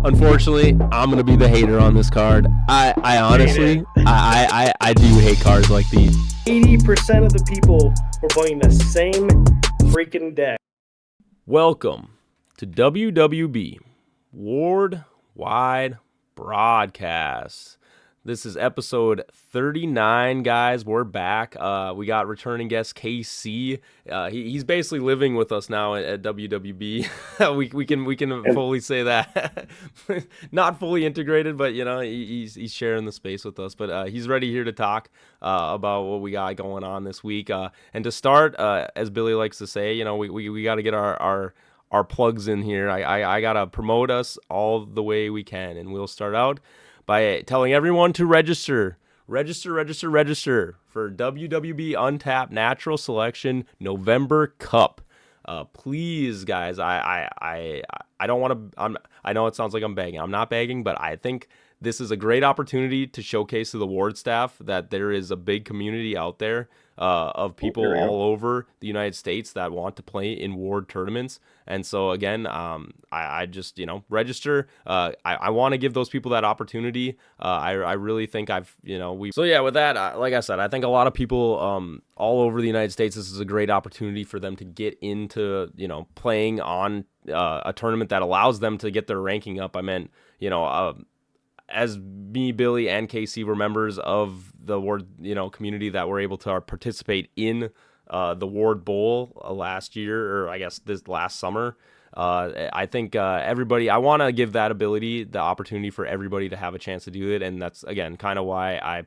Unfortunately, I'm gonna be the hater on this card. I honestly, I do hate cards like these. 80% of the people were playing the same freaking deck. Welcome to WWB Worldwide Broadcast. This is episode 39, guys. We're back. We got returning guest KC. He's basically living with us now at WWB. we can fully say that. Not fully integrated, but you know he's sharing the space with us. But he's ready here to talk about what we got going on this week. And to start, as Billy likes to say, you know we got to get our plugs in here. I gotta promote us all the way we can, and we'll start out by telling everyone to register for WWB Untap Natural Selection November Cup. Please, guys, I don't want to. I know it sounds like I'm begging. I'm not begging, but I think this is a great opportunity to showcase to the ward staff that there is a big community out there of people all over the United States that want to play in ward tournaments. And so again, I just, register. I want to give those people that opportunity. I really think so yeah, with that, like I said, I think a lot of people all over the United States, this is a great opportunity for them to get into, playing on a tournament that allows them to get their ranking up. I meant, as me, Billy, and KC were members of the Ward, community that were able to participate in the Ward Bowl last year, or I guess this last summer. I think everybody, I want to give that the opportunity for everybody to have a chance to do it. And that's, again, kind of why I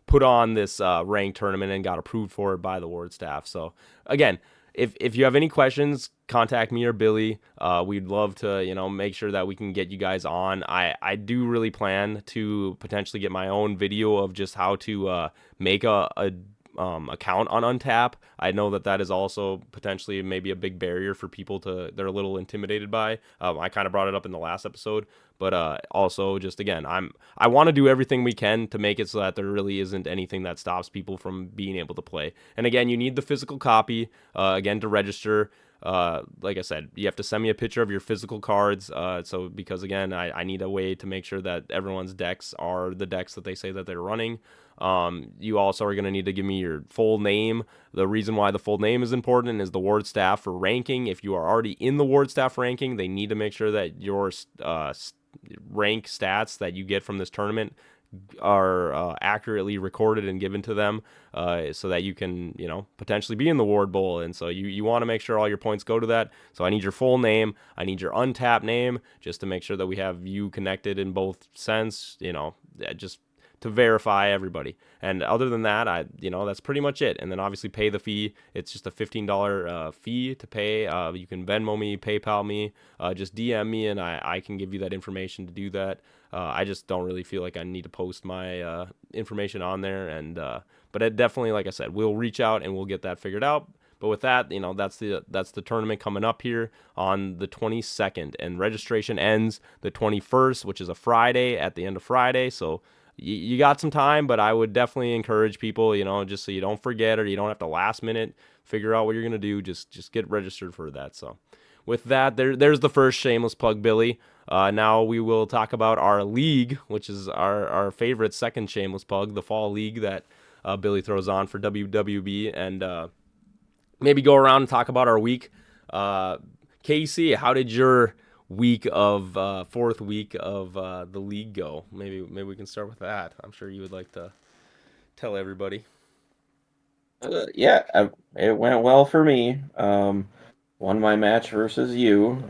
put on this ranked tournament and got approved for it by the Ward staff. So, again, if you have any questions, contact me or Billy. We'd love to, make sure that we can get you guys on. I do really plan to potentially get my own video of just how to make a account on Untap. I know that is also potentially maybe a big barrier for people they're a little intimidated by. I kind of brought it up in the last episode, but also just again, I want to do everything we can to make it so that there really isn't anything that stops people from being able to play. And again, you need the physical copy again to register. Like I said, you have to send me a picture of your physical cards. So because again, I need a way to make sure that everyone's decks are the decks that they say that they're running. You also are going to need to give me your full name. The reason why the full name is important is the ward staff for ranking. If you are already in the ward staff ranking, they need to make sure that your rank stats that you get from this tournament are accurately recorded and given to them so that you can, potentially be in the Ward Bowl. And so you want to make sure all your points go to that. So I need your full name. I need your Untap name just to make sure that we have you connected in both sense, just to verify everybody. And other than that, that's pretty much it. And then obviously pay the fee. It's just a $15 fee to pay. You can Venmo me, PayPal me, just DM me, and I can give you that information to do that. I just don't really feel like I need to post my information on there. And but it definitely, like I said, we'll reach out and we'll get that figured out. But with that, that's the tournament coming up here on the 22nd, and registration ends the 21st, which is a Friday, at the end of Friday. So you got some time, but I would definitely encourage people, just so you don't forget or you don't have to last minute figure out what you're going to do. Just get registered for that. So with that, there's the first shameless plug, Billy. Now we will talk about our league, which is our favorite second shameless plug, the fall league that Billy throws on for WWB, and maybe go around and talk about our week. KC, how did your fourth week of the league go? Maybe we can start with that. I'm sure you would like to tell everybody. Yeah, it went well for me. Won my match versus you.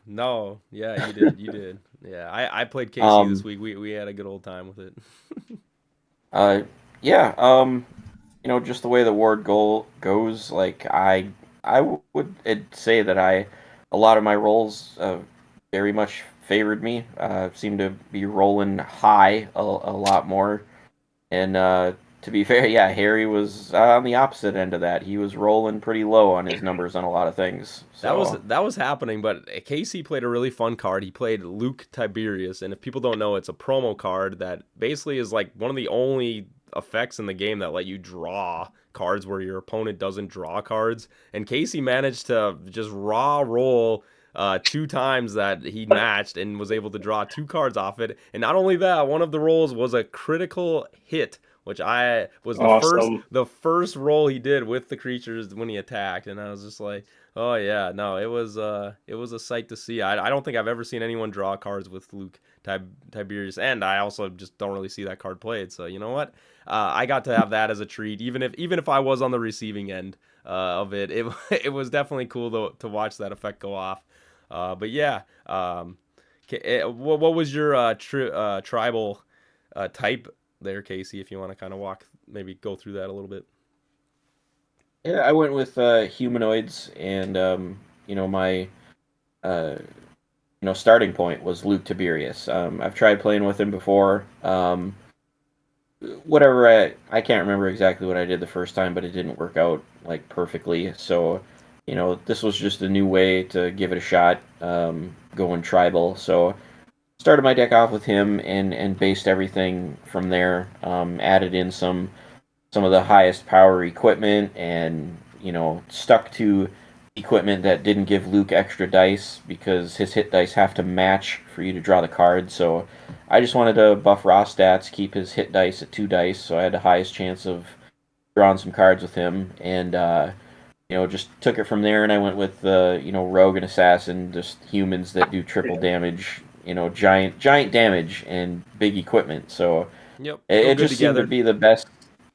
No, yeah, you did. Yeah, I played KC this week. We had a good old time with it. Yeah. Just the way the ward goal goes, like I would say that a lot of my rolls very much favored me. Seemed to be rolling high a lot more. And to be fair, yeah, Harry was on the opposite end of that. He was rolling pretty low on his numbers on a lot of things. So. That was happening, but KC played a really fun card. He played Luke Tiberius, and if people don't know, it's a promo card that basically is like one of the only effects in the game that let you draw cards where your opponent doesn't draw cards. And KC managed to just raw roll 2 times that he matched and was able to draw 2 cards off it. And not only that, one of the rolls was a critical hit, which I was Awesome. the first roll he did with the creatures when he attacked, and I was just like, oh yeah, no, it was a sight to see. I don't think I've ever seen anyone draw cards with Luke Tiberius, and I also just don't really see that card played. So you know what? I got to have that as a treat, even if I was on the receiving end of it. It was definitely cool to watch that effect go off. But yeah, what was your tribal type there, Casey? If you want to kind of maybe go through that a little bit. Yeah, I went with humanoids, and my uh, starting point was Luke Tiberius. I've tried playing with him before. Whatever, I can't remember exactly what I did the first time, but it didn't work out like perfectly. So, this was just a new way to give it a shot, going tribal. So, started my deck off with him and based everything from there. Added in some of the highest power equipment, and stuck to equipment that didn't give Luke extra dice because his hit dice have to match for you to draw the card. So I just wanted to buff raw stats, keep his hit dice at 2 dice, so I had the highest chance of drawing some cards with him. And just took it from there. And I went with rogue and assassin, just humans that do triple damage, giant damage and big equipment. So Yep, it just seemed to be the best.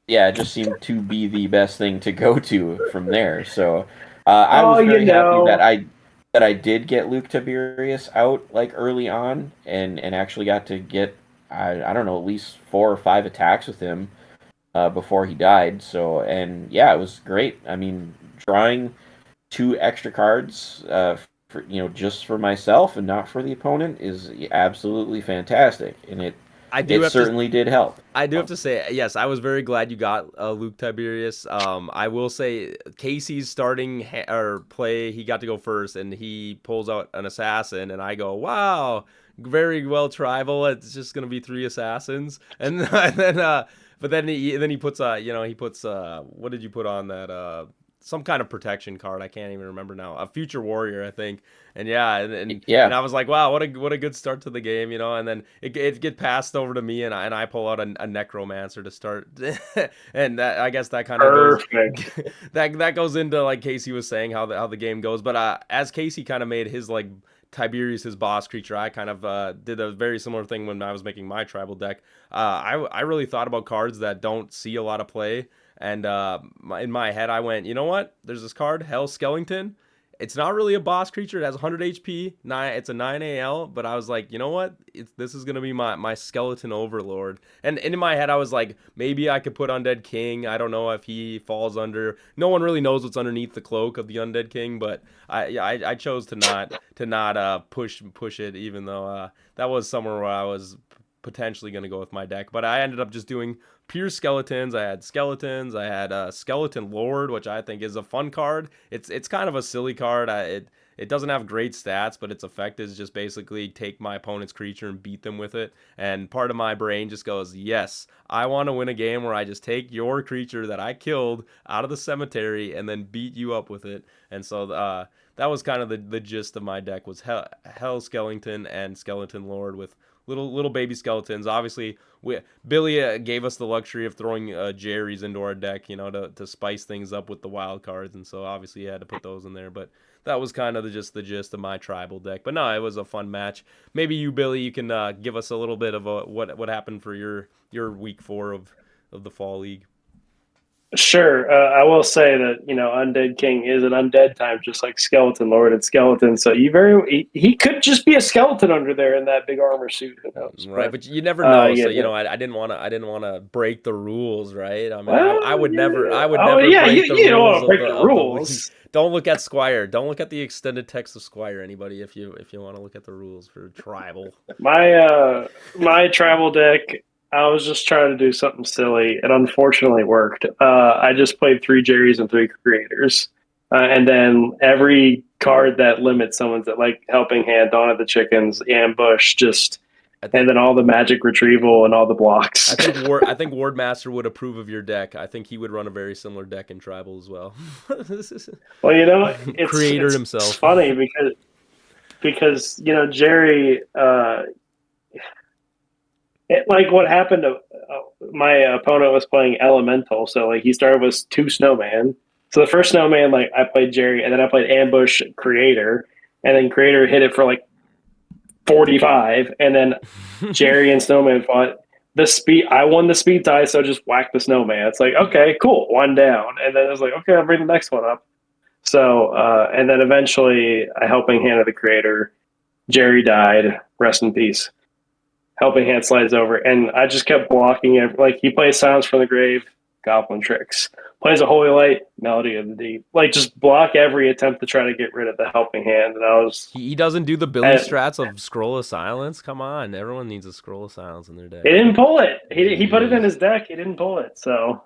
Yeah, it just seemed to be the best thing to go to from there. So I was very happy that I did get Luke Tiberius out like early on, and actually got to get I don't know, at least 4 or 5 attacks with him before he died. So, and yeah, it was great. I mean, drawing 2 extra cards for just for myself and not for the opponent is absolutely fantastic, and it certainly did help. I do have to say, yes, I was very glad you got Luke Tiberius. I will say Casey's starting play, he got to go first, and he pulls out an assassin, and I go, wow, very well tribal. It's just gonna be 3 assassins, and, and then but then he puts what did you put on that? Some kind of protection card. I can't even remember now. A future warrior, I think. And yeah, and I was like, wow, what a good start to the game, And then it get passed over to me, and I pull out a necromancer to start, and I guess that kind of goes that goes into like Casey was saying how the game goes. But as Casey kind of made his like Tiberius his boss creature, I kind of did a very similar thing when I was making my tribal deck. I really thought about cards that don't see a lot of play. And in my head, I went, you know what? There's this card, Hell Skellington. It's not really a boss creature. It has 100 HP. It's a 9 AL. But I was like, you know what? This is going to be my skeleton overlord. And in my head, I was like, maybe I could put Undead King. I don't know if he falls under. No one really knows what's underneath the cloak of the Undead King. But I chose to not push it, even though that was somewhere where I was potentially going to go with my deck. But I ended up just doing pure skeletons. I had Skeleton Lord, which I think is a fun card. It's kind of a silly card. It doesn't have great stats, but its effect is just basically take my opponent's creature and beat them with it. And part of my brain just goes, yes, I want to win a game where I just take your creature that I killed out of the cemetery and then beat you up with it. And so that was kind of the gist of my deck, was Hell Skellington and Skeleton Lord with little baby skeletons. Obviously, Billy gave us the luxury of throwing Jerry's into our deck, to spice things up with the wild cards, and so obviously you had to put those in there. But that was kind of the gist of my tribal deck. But no, it was a fun match. Maybe you, Billy, you can give us a little bit of what happened for your week 4 of the fall league. Sure. I will say that, Undead King is an undead time, just like Skeleton Lord and Skeleton. So he could just be a skeleton under there in that big armor suit. Who knows? Right, but you never know. So I didn't want to break the rules, right? I mean, I would never break the rules. You don't want to break the rules. Don't look at Squire. Don't look at the extended text of Squire, anybody, if you want to look at the rules for tribal. My tribal deck, I was just trying to do something silly. It unfortunately worked. I just played 3 Jerrys and 3 Creators. And then every card that limits someone's like Helping Hand, Dawn of the Chickens, Ambush, and then all the magic retrieval and all the blocks. I think Wardmaster would approve of your deck. I think he would run a very similar deck in tribal as well. Well, it's himself. It's funny because because Jerry. Like what happened to my opponent was playing elemental, so like he started with 2 snowman. So the first snowman, like I played Jerry, and then I played ambush creator, and then creator hit it for like 45, and then Jerry and snowman fought. The speed, I won the speed tie, so just whack the snowman. It's like, okay, cool, 1 down, and then it was like, okay, I'll bring the next one up. So and then eventually I helping hand of the creator. Jerry died, rest in peace. Helping hand slides over, and I just kept blocking it. Like he plays Silence from the Grave, Goblin Tricks. Plays a Holy Light, Melody of the Deep. Like just block every attempt to try to get rid of the helping hand. And I was He doesn't do the Billy strats of Scroll of Silence. Come on, everyone needs a Scroll of Silence in their deck. He didn't pull it. He put it in his deck. He didn't pull it. So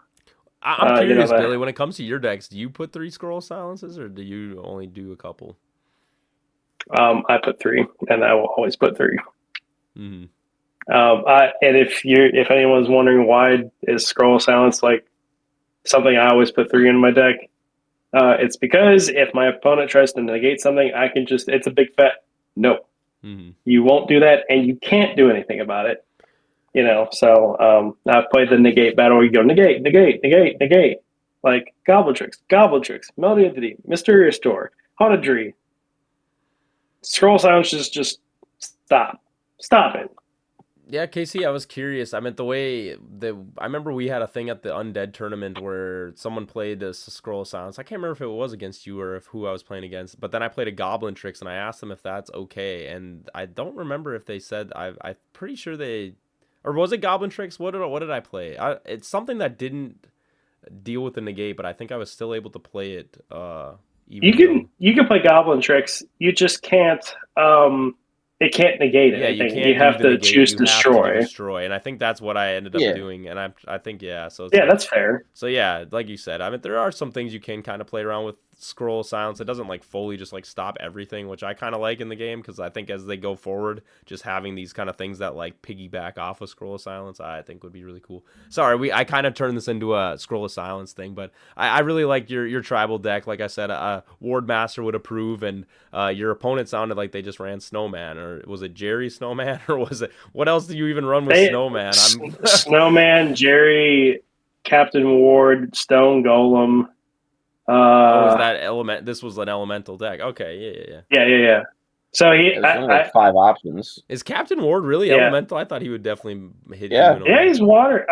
I'm curious, Billy. When it comes to your decks, do you put 3 Scroll of Silences, or do you only do a couple? I put 3, and I will always put 3. Mm-hmm. And if anyone's wondering why is Scroll of Silence like something I always put 3 in my deck, it's because if my opponent tries to negate something, I can just it's a big fat no. Mm-hmm. You won't do that, and you can't do anything about it. So I've played the negate battle where you go negate, negate, negate, negate, like Goblin Tricks, Melody of the Deep, Mysterious Door, Haunted. Scroll Silence just stop it. Yeah, Casey, I was curious. I meant I remember we had a thing at the Undead tournament where someone played a Scroll of Silence. I can't remember if it was against you or who I was playing against, but then I played a Goblin Tricks and I asked them if that's okay, and I don't remember if they said I'm pretty sure they, or was it Goblin Tricks? What did I play? It's something that didn't deal with the negate, but I think I was still able to play it. You can play Goblin Tricks. You just can't. It can't negate anything. You have to choose destroy, and I think that's what I ended up doing. And I think so. It's that's fair. So yeah, like you said, I mean, there are some things you can kind of play around with Scroll of Silence. It doesn't like fully just like stop everything, which I kind of like in the game, because I think as they go forward, just having these kind of things that like piggyback off of Scroll of Silence, I think would be really cool. Sorry, I kind of turned this into a Scroll of Silence thing, but I really like your tribal deck. Like I said, Ward Master would approve, and your opponent sounded like they just ran Snowman, or was it Jerry Snowman, or was it what else do you even run with Snowman? Snowman, Jerry, Captain Ward, Stone Golem. Was that element? This was an elemental deck. Okay, yeah. So there's only like 5 options. Is Captain Ward really elemental? I thought he would definitely hit. Yeah, he's water.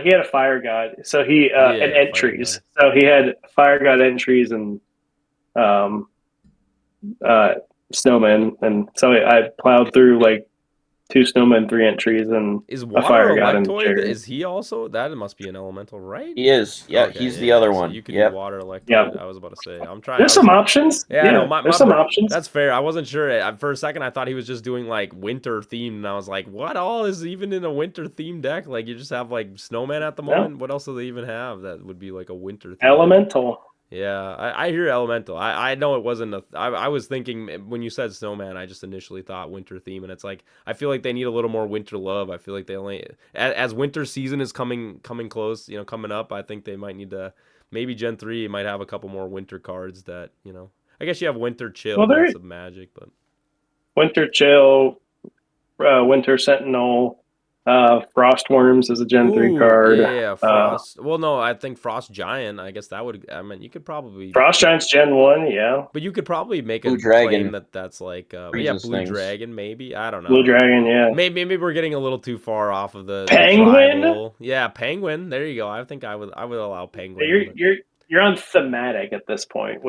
He had a fire god. So he and entries. So he had fire god entries and snowman, and so I plowed through like 2 snowmen, 3 entries, and a fire god. Is he also? That must be an elemental, right? He is. Yeah, okay, he's the other one. So you could do water electoid. Yep. I was about to say. I'm trying. There's some options. Yeah, no, there's some options. That's fair. I wasn't sure. For a second, I thought he was just doing like winter themed, and I was like, what all is even in a winter themed deck? Like you just have like snowman at the moment. No. What else do they even have that would be like a winter themed elemental deck? Yeah, I hear elemental. I know it wasn't I was thinking when you said snowman, I just initially thought winter theme, and it's like I feel like they need a little more winter love. I feel like they only as winter season is coming close, coming up. I think they might need to maybe Gen 3 might have a couple more winter cards that I guess you have winter chill. Well, that's some magic, but winter chill, winter sentinel. Frost Worms is a Gen 3 card. Yeah, Frost. Well, no, I think Frost Giant. I guess that would. I mean, you could probably Frost Giant's Gen 1. Yeah, but you could probably make Blue a Dragon. claim that's like Blue Dragon. Maybe I don't know. Blue Dragon. Yeah. Maybe we're getting a little too far off of the Penguin. Penguin. There you go. I think I would allow Penguin. You're on thematic at this point,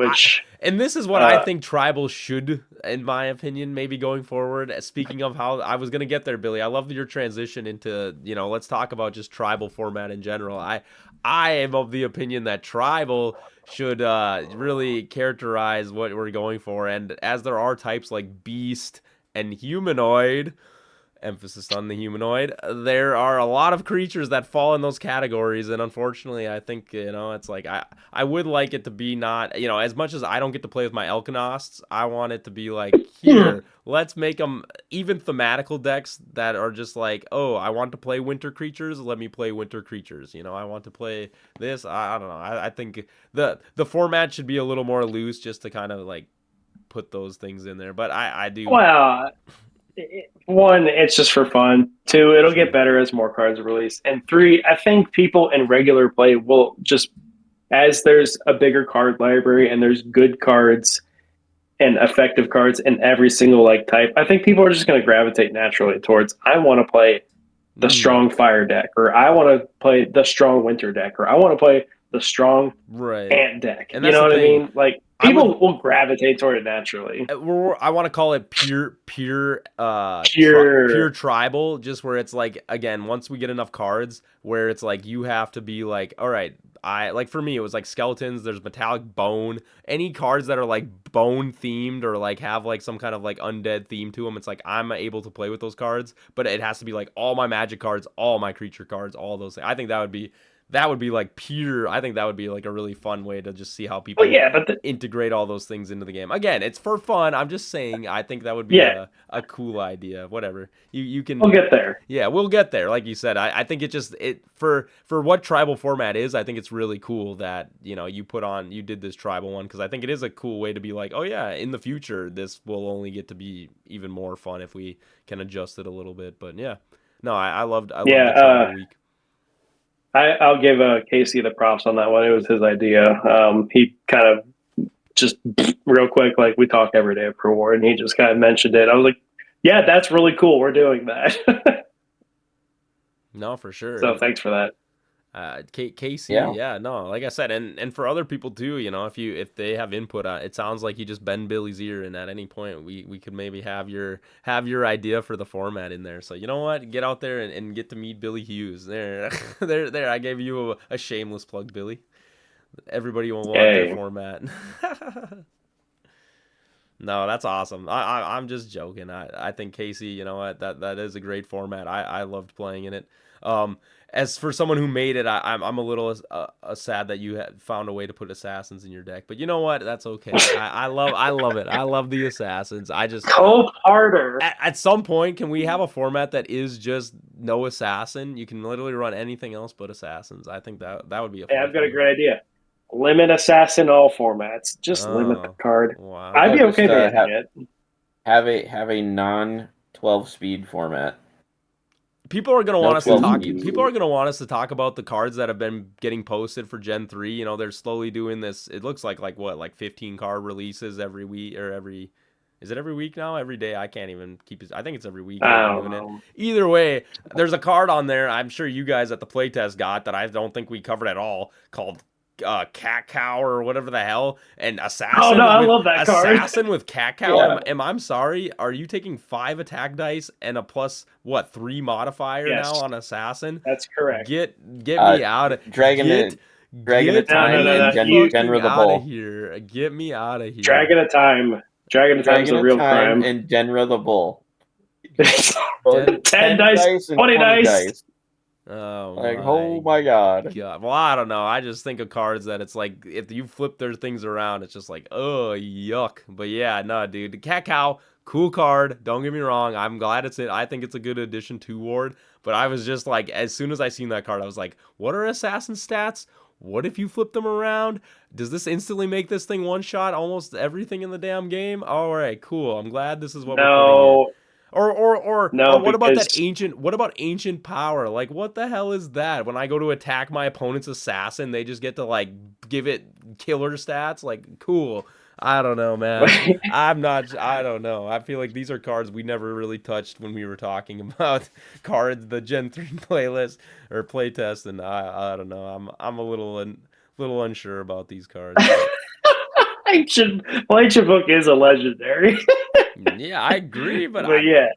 and this is what I think tribal should, in my opinion, maybe going forward. Speaking of how I was gonna get there, Billy, I love your transition into let's talk about just tribal format in general. I am of the opinion that tribal should really characterize what we're going for, and as there are types like beast and humanoid. Emphasis on the humanoid. There are a lot of creatures that fall in those categories, and unfortunately, I think it's like I would like it to be not as much as I don't get to play with my Elkonosts, I want it to be like here. Let's make them even thematical decks that are just like, oh, I want to play winter creatures. Let me play winter creatures. I want to play this. I don't know. I think the format should be a little more loose, just to kind of like put those things in there. But I do. Well, one, it's just for fun. Two, it'll True. get better as more cards are released. And three, I think people in regular play will just, as there's a bigger card library and there's good cards and effective cards in every single like type, I think people are just going to gravitate naturally towards, I want to play the strong fire deck, or I want to play the strong winter deck, or I want to play the strong Right. ant deck. And You that's know the what I thing. mean? Like people will gravitate toward it naturally. I want to call it pure Pure. tribal, just where it's like, again, once we get enough cards where it's like you have to be like, all right, I like, for me it was like skeletons, there's metallic bone, any cards that are like bone themed or like have like some kind of like undead theme to them, it's like I'm able to play with those cards, but it has to be like all my magic cards, all my creature cards, all those things. I think that would be like pure. I think that would be like a really fun way to just see how people Yeah, but integrate all those things into the game. Again, it's for fun. I'm just saying, I think that would be yeah, a cool idea. Whatever. You can. we'll get there. Yeah, we'll get there. Like you said, I think it for what tribal format is, I think it's really cool that, you did this tribal one, because I think it is a cool way to be like, oh yeah, in the future this will only get to be even more fun if we can adjust it a little bit. But yeah, no, I loved the tribal week. I'll give Casey the props on that one. It was his idea. He kind of just real quick, like we talk every day of Pro War, and he just kind of mentioned it. I was like, yeah, that's really cool. We're doing that. No, for sure. So thanks for that. Casey, yeah, no, like I said, and for other people too, if they have input on it, sounds like you just bend Billy's ear, and at any point we could maybe have your idea for the format in there. So you know what, get out there and get to meet Billy Hughes. There. I gave you a shameless plug, Billy. Everybody will want their format. No, that's awesome. I'm just joking. I think Casey, you know what, that is a great format. I loved playing in it. As for someone who made it, I'm a little sad that you had found a way to put assassins in your deck. But you know what? That's okay. I love it. I love the assassins. I just Cope harder. At some point, can we have a format that is just no assassin? You can literally run anything else but assassins. I think that would be a fun I've got a thing. great idea. Limit assassin all formats. Just limit the card. Wow. I'd be okay banning it. Have a non 12 speed format. People are gonna want us to talk. speed. People are gonna want us to talk about the cards that have been getting posted for Gen 3. They're slowly doing this. It looks like 15 card releases every week, or every. Is it every week now? Every day? I can't even keep it. I think it's every week. I don't know. Either way, there's a card on there. I'm sure you guys at the playtest got that. I don't think we covered at all. Called Cat Cow or whatever the hell, and assassin. Oh no, I love that card. Assassin with Cat Cow. Yeah. I'm sorry. Are you taking 5 attack dice and a plus 3 modifier now on assassin? That's correct. Get me out of Dragon of Time and Genra the Bull. Here. Get me out of here. Dragon of Time. Dragon of Time is a real crime. And Genra the Bull. 10 dice, 20 dice. Oh my god. Well, I don't know. I just think of cards that it's like, if you flip their things around, it's just like, oh, yuck. But yeah, no, dude. The Cat Cow, cool card. Don't get me wrong. I'm glad it's it. I think it's a good addition to Ward. But I was just like, as soon as I seen that card, I was like, what are assassin stats? What if you flip them around? Does this instantly make this thing one-shot almost everything in the damn game? All right, cool. I'm glad this is what we're putting in. Or what about that ancient? What about ancient power? Like, what the hell is that? When I go to attack my opponent's assassin, they just get to give it killer stats. Like, cool. I don't know, man. I don't know. I feel like these are cards we never really touched when we were talking about cards, the Gen 3 playlist or playtest, and I don't know. I'm a little unsure about these cards. Ancient book is a legendary. Yeah, I agree, but yeah.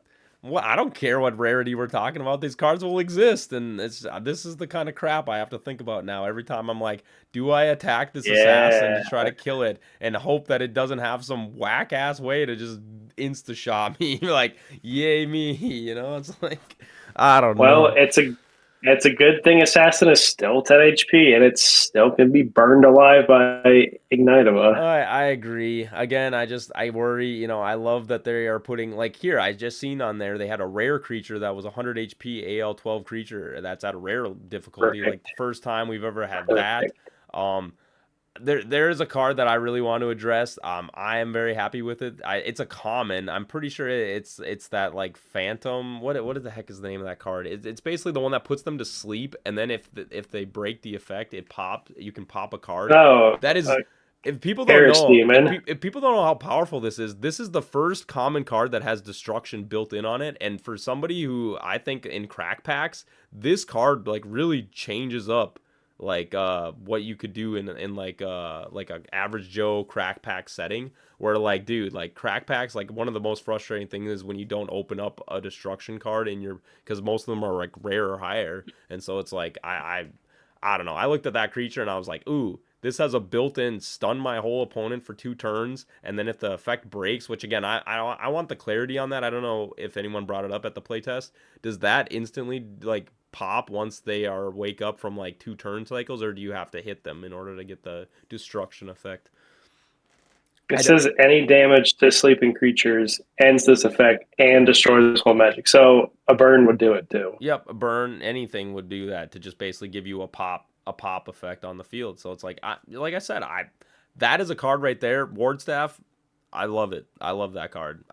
Well, I don't care what rarity we're talking about. These cards will exist, and this is the kind of crap I have to think about now. Every time I'm like, do I attack this assassin to try to kill it and hope that it doesn't have some whack ass way to just insta shot me? Like, yay me, It's like, I don't know. Well, it's a good thing assassin is still 10 HP, and it still can be burned alive by Ignitova. I agree. Again, I worry. I love that they are putting, here, I just seen on there, they had a rare creature that was 100 HP AL 12 creature. That's at a rare difficulty. Perfect. Like the first time we've ever had that. there is a card that I really want to address. I am very happy with it. It's a common. I'm pretty sure it's that like Phantom. What the heck is the name of that card? It's basically the one that puts them to sleep, and then if they break the effect, it pops. You can pop a card. No, That is. If people don't Paris know, Demon. if people don't know how powerful this is the first common card that has destruction built in on it. And for somebody who I think in crack packs, this card like really changes up like what you could do in like an average Joe crack pack setting. Where like, dude, like crack packs, like one of the most frustrating things is when you don't open up a destruction card in your, because most of them are like rare or higher, and so it's like I don't know. I looked at that creature and I was like, ooh, this has a built-in stun my whole opponent for 2 turns, and then if the effect breaks, which again I want the clarity on that. I don't know if anyone brought it up at the playtest. Does that instantly like pop once they are wake up from like 2 turn cycles, or do you have to hit them in order to get the destruction effect? It says any damage to sleeping creatures ends this effect and destroys whole magic. So a burn would do it too. Yep, a burn, anything would do that to just basically give you a pop effect on the field. So it's like I said, that is a card right there. Ward staff, I love it. I love that card.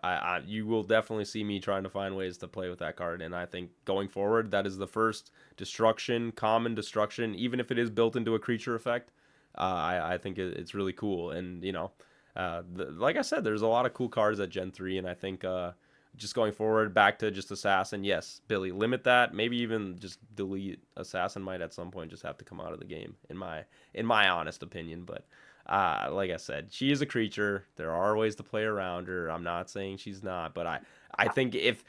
You will definitely see me trying to find ways to play with that card, and I think going forward, that is the first destruction, common destruction, even if it is built into a creature effect. I think it's really cool, and like I said, there's a lot of cool cards at Gen 3, and I think just going forward, back to just Assassin, yes, Billy, limit that. Maybe even just delete Assassin. Might at some point just have to come out of the game, in my honest opinion. But like I said, she is a creature. There are ways to play around her. I'm not saying she's not, but I think if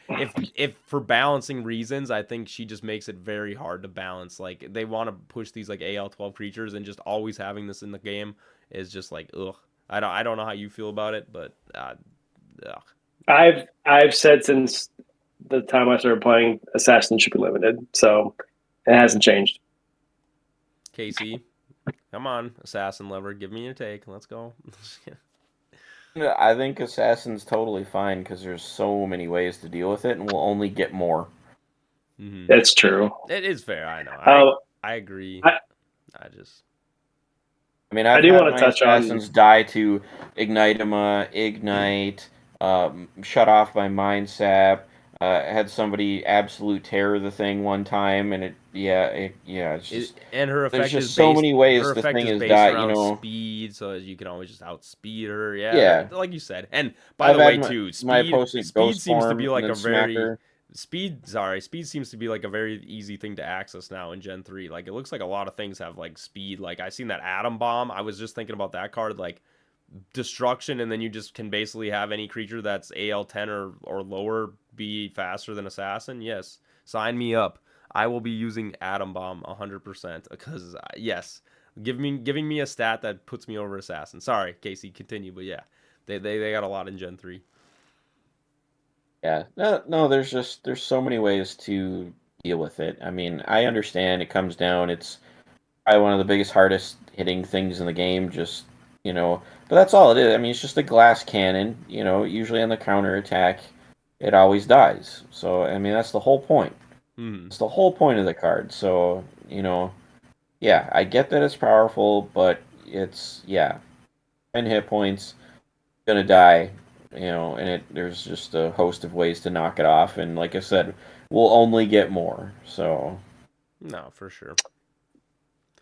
for balancing reasons, I think she just makes it very hard to balance. Like they want to push these like AL 12 creatures, and just always having this in the game is just like ugh. I don't know how you feel about it, but ugh. I've said since the time I started playing, Assassin should be limited, so it hasn't changed. Casey, come on, Assassin lover, give me your take. Let's go. I think Assassin's totally fine because there's so many ways to deal with it, and we'll only get more. Mm-hmm. It's true. It is fair. I know. I agree. I've do had want to my touch on. Assassins die to Ignite, shut off my Mind Sap. Had somebody absolute terror the thing one time, and it's just and her effect there's just is so based. many ways Her the effect thing is is based die. around speed, so you can always just outspeed her. Yeah. Like you said. And by I've the way, had too, my speed opposing ghost seems to form be and like then a smack very her. speed seems to be like a very easy thing to access now in Gen 3. Like it looks like a lot of things have like speed. Like I seen that Atom Bomb. I was just thinking about that card, like destruction, and then you just can basically have any creature that's AL 10 or lower be faster than Assassin. Yes, sign me up. I will be using Atom Bomb 100% because yes, giving me a stat that puts me over Assassin. Sorry, Casey, continue, but yeah, they got a lot in Gen 3. Yeah, no, there's so many ways to deal with it. I understand it comes down. It's probably one of the biggest, hardest hitting things in the game. But that's all it is. It's just a glass cannon. Usually on the counter attack, it always dies. So that's the whole point. It's the whole point of the card. So yeah, I get that it's powerful, but it's 10 hit points, gonna die. There's just a host of ways to knock it off, and like I said, we'll only get more. So no, for sure.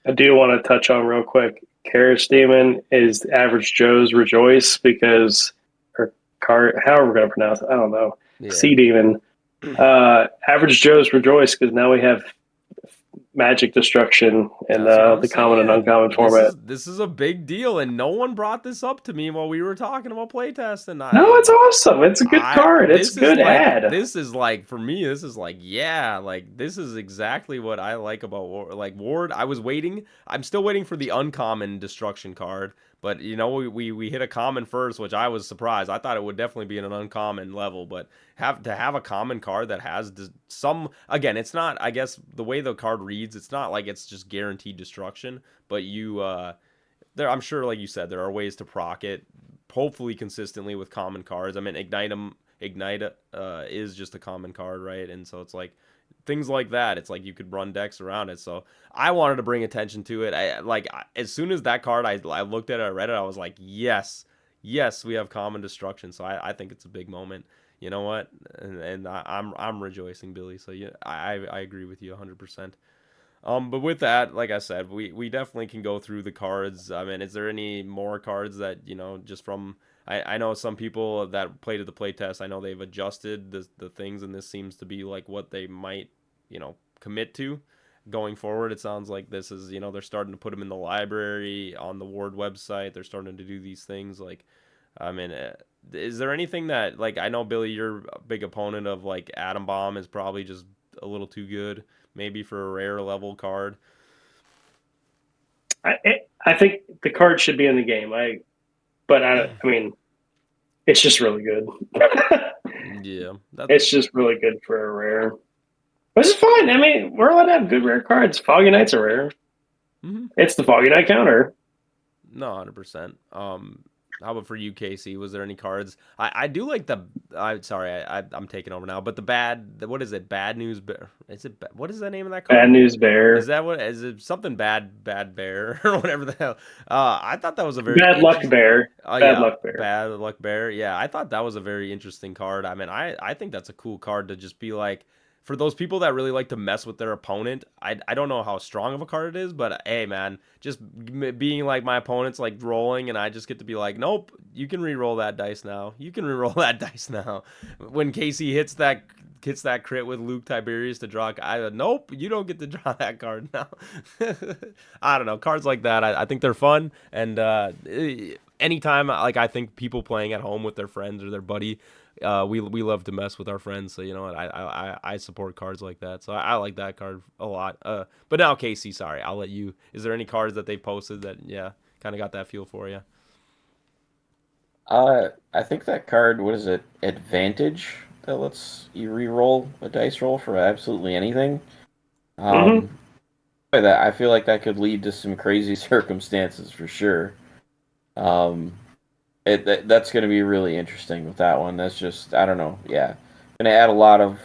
I do want to touch on real quick. Karis Demon is average Joe's rejoice because her card, how are we going to pronounce it? I don't know. Yeah. Sea Demon. Average Joe's rejoice because now we have magic destruction in the common and uncommon format. This is a big deal, and no one brought this up to me while we were talking about playtest. And no, it's awesome. It's a good card. It's a good ad. This is like, for me, this is like, yeah, like this is exactly what I like about Ward. Like Ward, I'm still waiting for the uncommon destruction card. But we hit a common first, which I was surprised. I thought it would definitely be in an uncommon level, but have a common card that has some. Again, it's not. I guess the way the card reads, it's not like it's just guaranteed destruction. But I'm sure, like you said, there are ways to proc it, hopefully consistently with common cards. Ignite is just a common card, right? And so it's like things like that. It's like you could run decks around it. So I wanted to bring attention to it. As soon as that card, I looked at it, I read it, I was like, yes, yes, we have common destruction. So I think it's a big moment. You know what? And I'm rejoicing, Billy. So yeah, I agree with you 100%. But with that, like I said, we definitely can go through the cards. I mean, is there any more cards that, just from I know some people that played at the playtest, I know they've adjusted the things, and this seems to be like what they might, commit to going forward. It sounds like this is, they're starting to put them in the library on the Ward website. They're starting to do these things like, I mean, is there anything that, like, I know Billy, you're a big opponent of like Atom Bomb is probably just a little too good, maybe for a rare level card. I think the card should be in the game. But I mean, it's just really good. Yeah, It's just really good for a rare. This is fine. I mean, we're allowed to have good rare cards. Foggy Knight's a rare. mm-hmm. It's the Foggy Knight counter. No, 100%. How about for you, Casey? Was there any cards? I do like the. I'm taking over now. But what is it? Bad News Bear. What is the name of that card? Bad News Bear. Is that what? Is it something bad bear or whatever the hell? I thought that was a very Bad Luck Bear. Bad Luck Bear. Bad Luck Bear. Yeah, I thought that was a very interesting card. I mean, I think that's a cool card to just be like, for those people that really like to mess with their opponent. I don't know how strong of a card it is, but hey, man, just being like my opponent's like rolling, and I just get to be like, nope, you can re-roll that dice now. You can re-roll that dice now. When Casey hits that crit with Luke Tiberius to draw, nope, you don't get to draw that card now. I don't know, cards like that. I think they're fun, and anytime, like, I think people playing at home with their friends or their buddy. We love to mess with our friends, so you know what, I support cards like that, so I like that card a lot. But now, Casey, sorry, I'll let you. Is there any cards that they posted that kind of got that feel for you? I think that card, what is it? Advantage, that lets you re-roll a dice roll for absolutely anything. Mm-hmm. That I feel like that could lead to some crazy circumstances for sure. That's going to be really interesting with that one. That's just, I don't know. Yeah, going to add a lot of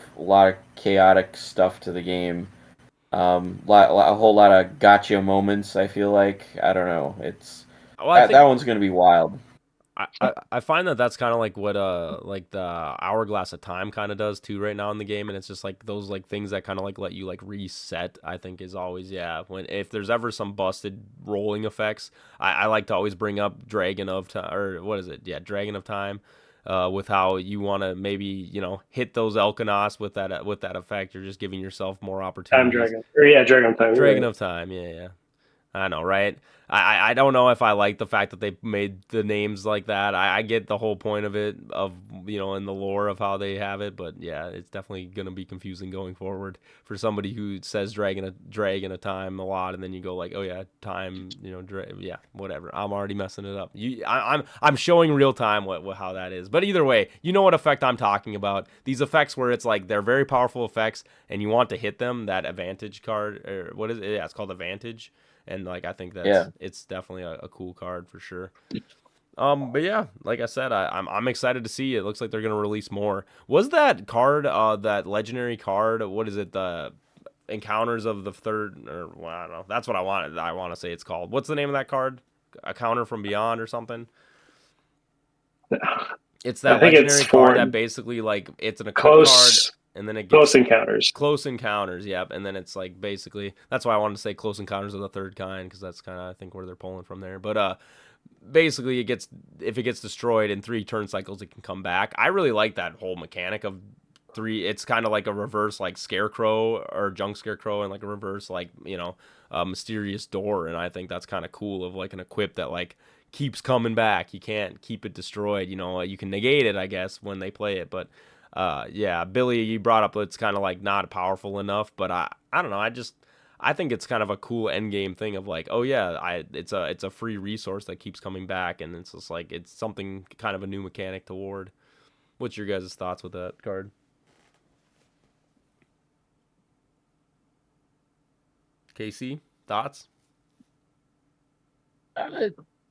chaotic stuff to the game. A whole lot of gotcha moments. I feel like, I don't know. It's that one's going to be wild. I find that that's kind of like what like the Hourglass of Time kind of does too right now in the game, and it's just like those like things that kind of like let you like reset. I think is always if there's ever some busted rolling effects, I like to always bring up Dragon of Time, or what is it? Yeah, Dragon of Time. With how you want to maybe hit those Elkanos with that effect, you're just giving yourself more opportunities. Time Dragon, or Dragon of Time. Dragon of Time, yeah. I know, right? I don't know if I like the fact that they made the names like that. I get the whole point of it, in the lore of how they have it, but yeah, it's definitely gonna be confusing going forward for somebody who says Dragon of Time a lot, and then you go like, oh yeah, time, whatever. I'm already messing it up. I'm showing real time how that is, but either way, you know what effect I'm talking about. These effects where it's like they're very powerful effects, and you want to hit them. That advantage card, or what is it? Yeah, it's called advantage. And like I think it's definitely a cool card for sure. But yeah, like I said, I'm excited to see it. It looks like they're gonna release more. Was that card that legendary card? What is it? The Encounters of the Third, or well, I don't know. That's what I wanted. I want to say it's called. What's the name of that card? A Counter from Beyond or something? It's that legendary card that basically like it's an equipped card. And then it gets Close Encounters, yep. And then it's like basically that's why I wanted to say Close Encounters of the Third Kind, because that's kind of I think where they're pulling from there. But basically if it gets destroyed in 3 turn cycles, it can come back. I really like that whole mechanic of 3. It's kind of like a reverse like Scarecrow or Junk Scarecrow, and like a reverse like Mysterious Door. And I think that's kind of cool of like an equip that like keeps coming back. You can't keep it destroyed. You can negate it, I guess, when they play it, but. Billy, you brought up it's kind of like not powerful enough, but I don't know. I think it's kind of a cool end game thing of like, oh yeah, it's a free resource that keeps coming back, and it's just like it's something kind of a new mechanic to Ward. What's your guys' thoughts with that card? Casey, thoughts?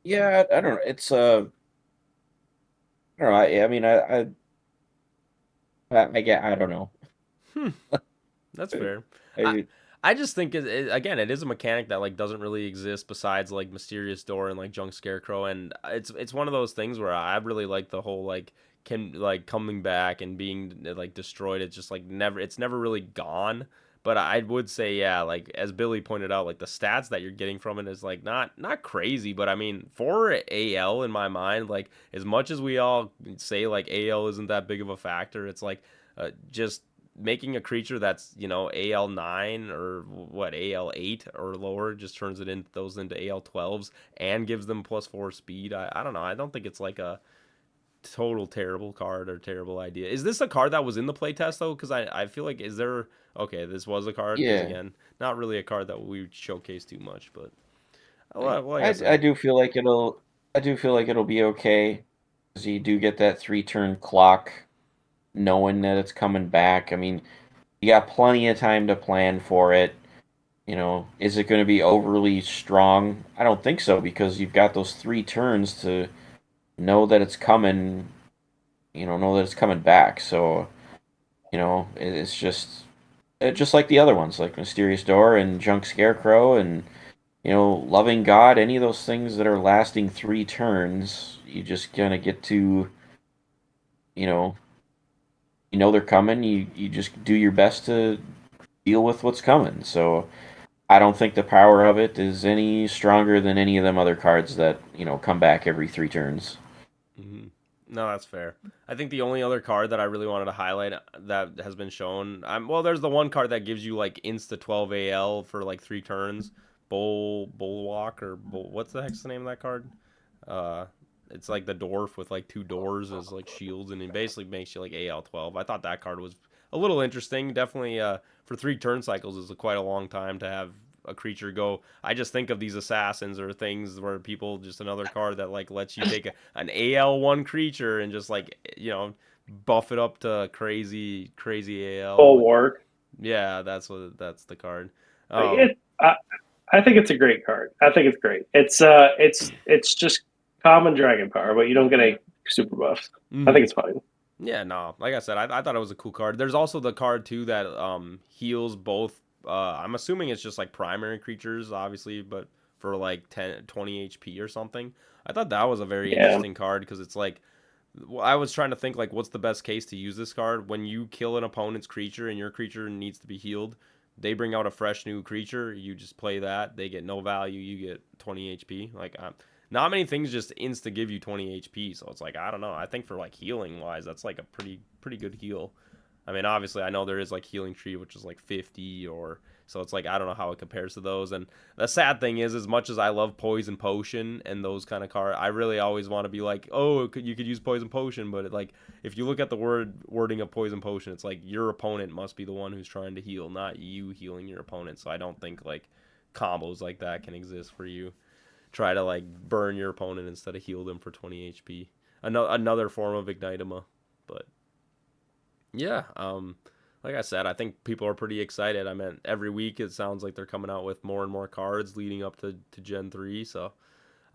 Yeah, I don't know. It's I don't know. I mean, I don't know. That's fair. I I, I just think again, it is a mechanic that like doesn't really exist besides like Mysterious Door and like Junk Scarecrow, and it's one of those things where I really like the whole like can like coming back and being like destroyed. It's just like it's never really gone. But I would say yeah, like as Billy pointed out, like the stats that you're getting from it is like not crazy, but I mean for AL in my mind, like as much as we all say like AL isn't that big of a factor, it's like just making a creature that's AL9 or what AL8 or lower just turns it into those into AL12s and gives them +4 speed. I don't know. I don't think it's like a total terrible card or terrible idea. Is this a card that was in the playtest though? Because I feel like is there okay, this was a card because yeah, again, not really a card that we showcase too much, but I, like I I said, do feel like it'll be okay. 'Cause you do get that 3 turn clock, knowing that it's coming back. I mean, you got plenty of time to plan for it. Is it going to be overly strong? I don't think so because you've got those 3 turns to know that it's coming. Know that it's coming back. So it's just like the other ones, like Mysterious Door and Junk Scarecrow and Loving God. Any of those things that are lasting 3 turns, you just kind of get to you know they're coming. You just do your best to deal with what's coming. So I don't think the power of it is any stronger than any of them other cards that come back every 3 turns. hmm no, that's fair. I think the only other card that I really wanted to highlight that has been shown, well, there's the one card that gives you like insta 12 AL for like 3 turns, Bulwark or what's the heck's the name of that card? Uh, it's like the dwarf with like 2 doors as like shields, and it basically makes you like AL 12. I thought that card was a little interesting. Definitely, for 3 turn cycles is quite a long time to have a creature go. I just think of these assassins or things where people just another card that like lets you take an AL1 creature and just like buff it up to crazy AL. Full Like, work. yeah, that's the card. It. I think it's a great card. I think it's great. It's just common dragon power, but you don't get a super buff. I think mhm. it's fine. Yeah, no. Like I said, I thought it was a cool card. There's also the card too that heals both. I'm assuming it's just like primary creatures, obviously, but for like 10, 20 HP or something. I thought that was a very Yeah. interesting card because it's like I was trying to think like what's the best case to use this card when you kill an opponent's creature and your creature needs to be healed. They bring out a fresh new creature. You just play that. They get no value. You get 20 HP. Like not many things just insta give you 20 HP. So it's like I don't know. I think for like healing wise, that's like a pretty good heal. I mean, obviously, I know there is like Healing Tree, which is like 50, or so it's like I don't know how it compares to those. And the sad thing is, as much as I love Poison Potion and those kind of cards, I really always want to be like, oh, you could use Poison Potion, but like if you look at the wording of Poison Potion, it's like your opponent must be the one who's trying to heal, not you healing your opponent. So I don't think like combos like that can exist for you. Try to like burn your opponent instead of heal them for 20 HP. Another form of Ignitema, but yeah, like I said, I think people are pretty excited. I mean, every week it sounds like they're coming out with more and more cards leading up to Gen 3. So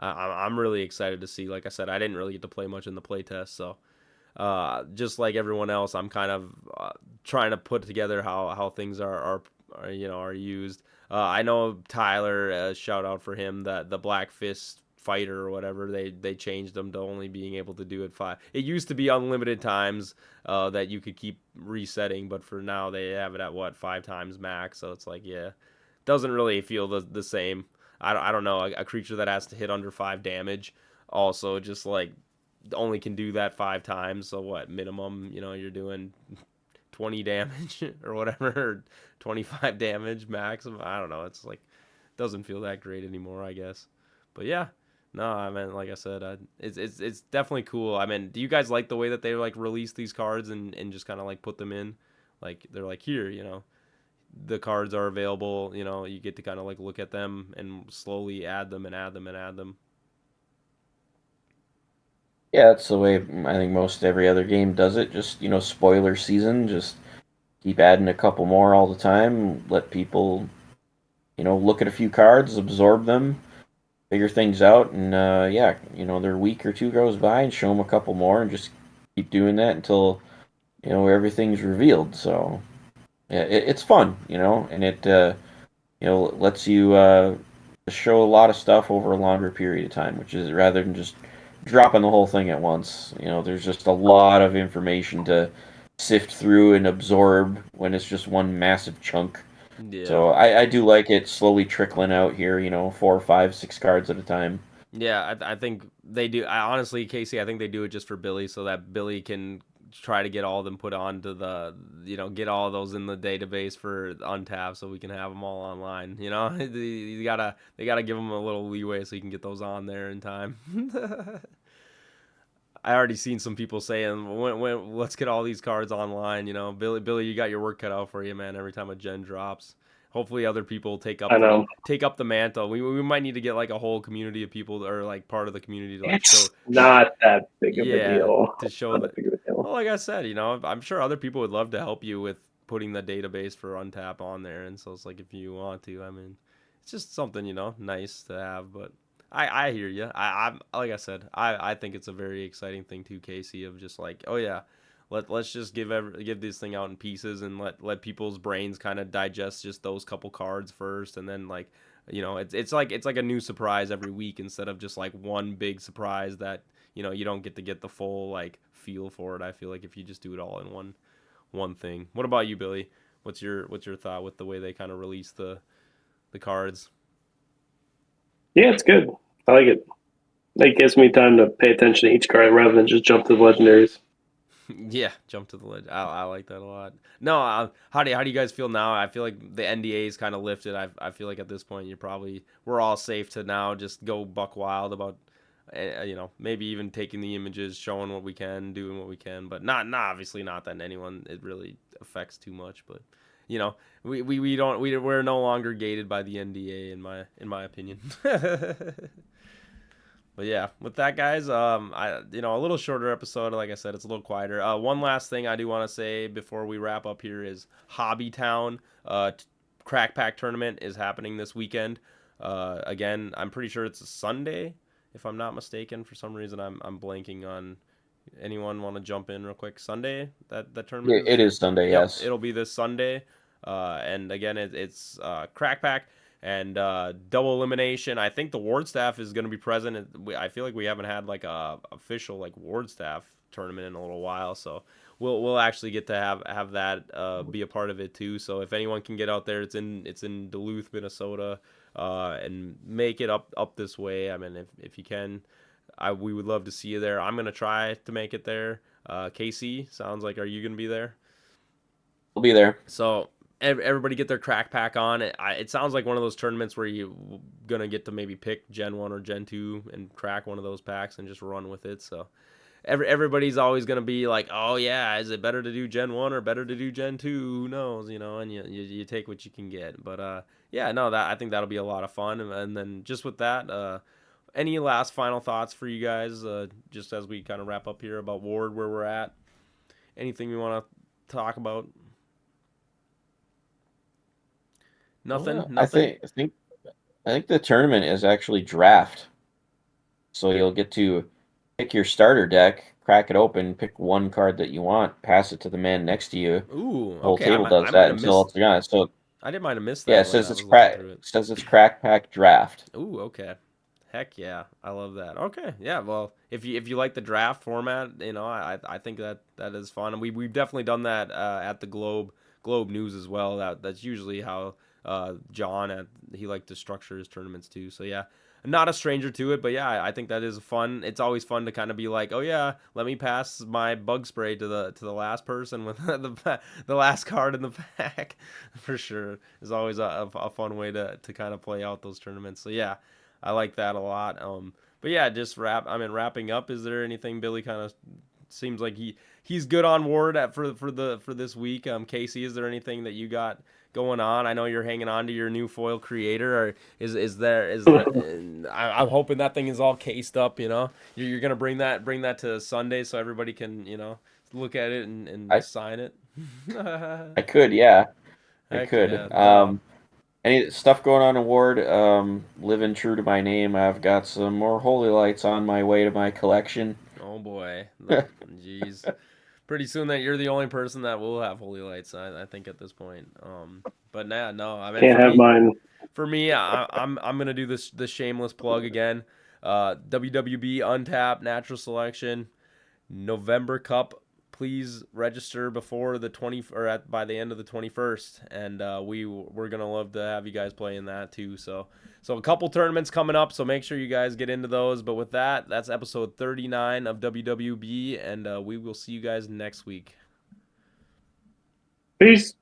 I'm really excited to see. Like I said, I didn't really get to play much in the playtest. So just like everyone else, I'm kind of trying to put together how things are used. I know Tyler, shout out for him, that the Black Fist fighter or whatever they changed them to only being able to do it 5. It used to be unlimited times that you could keep resetting, but for now they have it at what 5 times max. So it's like yeah, doesn't really feel the same. I don't know a creature that has to hit under 5 damage also just like only can do that 5 times. So what minimum? You're doing 20 damage or whatever, or 25 damage max. I don't know. It's like doesn't feel that great anymore, I guess. But yeah, no, I mean, like I said, it's definitely cool. I mean, do you guys like the way that they like release these cards and just kind of like put them in? Like they're like here, the cards are available. You get to kind of like look at them and slowly add them and add them and add them. Yeah, that's the way I think most every other game does it. Just spoiler season. Just keep adding a couple more all the time. Let people look at a few cards, absorb them, figure things out, and yeah, their week or two goes by, and show them a couple more, and just keep doing that until everything's revealed. So Yeah, it's fun, and it lets you show a lot of stuff over a longer period of time, which is rather than just dropping the whole thing at once. There's just a lot of information to sift through and absorb when it's just one massive chunk. Yeah. So I do like it slowly trickling out here, 4, 5, 6 cards at a time. Yeah, I think they do. I honestly, Casey, I think they do it just for Billy, so that Billy can try to get all of them put onto get all of those in the database for Untap, so we can have them all online. They gotta give them a little leeway so you can get those on there in time. I already seen some people saying, let's get all these cards online. Billy, you got your work cut out for you, man. Every time a gen drops, hopefully other people I know take up the mantle. We might need to get like a whole community of people, or like part of the community to like it's not that big of a yeah, deal. to show Not that. that big of a deal. Well, like I said, I'm sure other people would love to help you with putting the database for Untap on there, and so it's like if you want to, I mean, it's just something nice to have. But I hear you. I'm like I said, I think it's a very exciting thing too, Casey. Of just like, oh yeah, let's just give this thing out in pieces and let people's brains kind of digest just those couple cards first, and then like it's like a new surprise every week instead of just like one big surprise that you don't get the full like feel for it. I feel like if you just do it all in one thing. What about you, Billy? What's your thought with the way they kind of release the cards? Yeah, it's good. I like it. It gives me time to pay attention to each card rather than just jump to the legendaries. Yeah, jump to the ledge. I like that a lot. No, how do you guys feel now? I feel like the NDA is kind of lifted. I feel like at this point we're all safe to now just go buck wild about maybe even taking the images, showing what we can, doing what we can, but not obviously not that anyone it really affects too much. But you know we don't we're no longer gated by the NDA in my opinion. But yeah, with that, guys, a little shorter episode. Like I said, it's a little quieter. One last thing I do want to say before we wrap up here is Hobby Town Crack Pack tournament is happening this weekend. Again, I'm pretty sure it's a Sunday, if I'm not mistaken. For some reason, I'm blanking on. Anyone want to jump in real quick? Sunday that Yeah, tournament is. it is Sunday, Yep, yes. it'll be this Sunday. And again, it's Crack Pack and double elimination. I think the ward staff is going to be present. I feel like we haven't had like a official like ward staff tournament in a little while, so we'll actually get to have that be a part of it too. So if anyone can get out there, it's in Duluth, Minnesota, and make it up this way. I mean, if you can, we would love to see you there. I'm gonna try to make it there. KC, sounds like, are you gonna be there? I'll be there. So everybody get their crack pack on. It sounds like one of those tournaments where you're gonna get to maybe pick Gen 1 or Gen 2 and crack one of those packs and just run with it. So everybody's always gonna be like, oh yeah, is it better to do Gen 1 or better to do Gen 2? Who knows, and you take what you can get. But yeah, no, that I think that'll be a lot of fun. And then just with that, any last final thoughts for you guys, just as we kind of wrap up here about Ward, where we're at? Anything we want to talk about? Nothing. Well, I Nothing. think I think I think the tournament is actually draft. So you'll get to pick your starter deck, crack it open, pick one card that you want, pass it to the man next to you. Ooh. The whole Okay. I table might. I does might that have until missed. it's gone. So I didn't might have missed yeah, that it when says I it's was looking crack through it. says it's crack pack draft. Ooh. Okay. Heck yeah. I love that. Okay. Yeah. Well, if you like the draft format, I think that is fun, and we've definitely done that at the Globe News as well. That's usually how John he liked to structure his tournaments too. So yeah, not a stranger to it, but yeah, I think that is fun. It's always fun to kind of be like, oh yeah, let me pass my bug spray to the last person with the last card in the pack. For sure, is always a fun way to kind of play out those tournaments. So yeah, I like that a lot. But yeah, just wrapping up. Is there anything Billy kind of seems like he's good on ward for this week? Casey, is there anything that you got going on? I know you're hanging on to your new foil creator, or I'm hoping that thing is all cased up. You're gonna bring that to Sunday so everybody can look at it and I sign it. I could, yeah. I Heck yeah, could. no. Any stuff going on in Ward, living true to my name. I've got some more holy lights on my way to my collection. Oh boy, jeez. pretty soon that you're the only person that will have holy lights. I think at this point. But nah, no, I mean Can't have mine. for me, I'm gonna do this shameless plug again. WWB Untap Natural Selection November Cup. Please register before the 20 or by the end of the 21st, and we're gonna love to have you guys play in that too. So a couple tournaments coming up, so make sure you guys get into those. But with that, that's episode 39 of WWB, and we will see you guys next week. Peace.